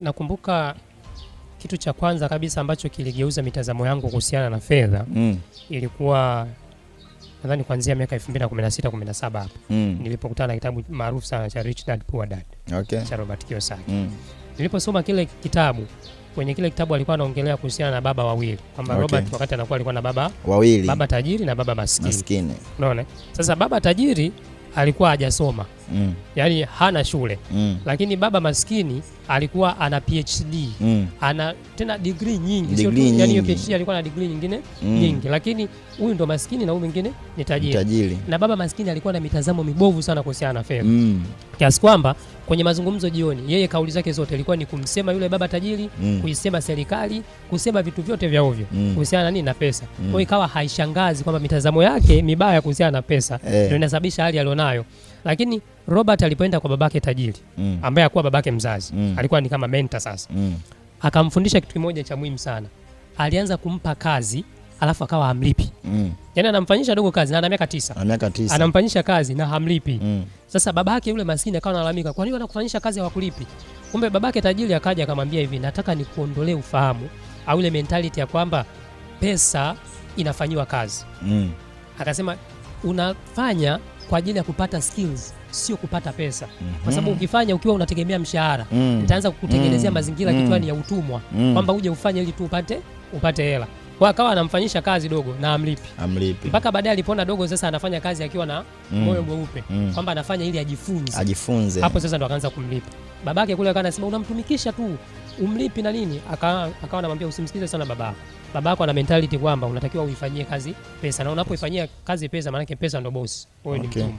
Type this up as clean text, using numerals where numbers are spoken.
Nakumbuka kitu cha kwanza kabisa ambacho kiligeuza mitazamo yangu kuhusiana na fedha ilikuwa nadhani kuanzia miaka 2016-17 hapo. Nilipokutana na kitabu maarufu sana cha Rich Dad Poor Dad. Okay. Cha Robert Kiyosaki. Niliposoma kile kitabu, kwenye kile kitabu alikuwa anaongelea kuhusiana na baba wawili. Kwamba Robert wakati anakuwa alikuwa na baba wawili. Baba tajiri na baba maskini. Unaona? Sasa baba tajiri alikuwa hajasoma. Yaani hana shule. Lakini baba maskini alikuwa ana PhD. Ana tena degree nyingi. Yaani hiyo PhD alikuwa na degree nyingine nyingi. Lakini huyu ndo maskini na huyu mwingine ni tajiri. Na baba maskini alikuwa na mitazamo mibovu sana kuhusiana na fedha. Kiasi kwamba kwenye mazungumzo jioni, yeye kauli zake zote ilikuwa ni kumsema yule baba tajiri, kuisema serikali, kusema vitu vyote vya ovyo kuhusiana na nini na pesa. Kwa hiyo ikawa haishangazi kwamba mitazamo yake mibaya kuhusiana na pesa ndio inasababisha hali alionayo. Lakini Robert alipoenda kwa babake tajiri, ambaye hakuwa babake mzazi, alikuwa ni kama mentor sasa. Akamfundisha kitu kimoja cha muhimu sana. Alianza kumpa kazi, alafu akawa hamlipi. Yaani anamfanyisha dogo kazi na ana miaka 9. Anamfanyisha kazi na hamlipi. Sasa babake yule maskini akawa analalamika, "Kwa nini wanakufanyisha kazi hawakulipi?" Kumbe babake tajiri akaja akamwambia hivi, "Nataka nikuondolee ufahamu au ile mentality ya kwamba pesa inafanywa kazi." Akasema, "Unafanya kwa ajili ya kupata skills, sio kupata pesa." Kwa sababu ukifanya ukiwa unategemea mshahara, itaanza kukutengenezea mazingira kichwani ya utumwa, kwamba uje ufanye ili tu upate hela. Kwa akawa anamfanyisha kazi dogo na amlipi. Mpaka baadaye alipoona dogo sasa anafanya kazi akiwa na moyo mweupe, kwamba anafanya ili ajifunze. Hapo sasa ndo akaanza kumlipa. Babake kule akawa anasema unamtumikisha tu, umlipi na nini? Akawa anamwambia usimsikize sana babako. Babako ana mentality kwamba unatakiwa uifanyie kazi pesa, na unapoifanyia kazi pesa maana yake pesa ndo boss. Wewe ni mtumwa.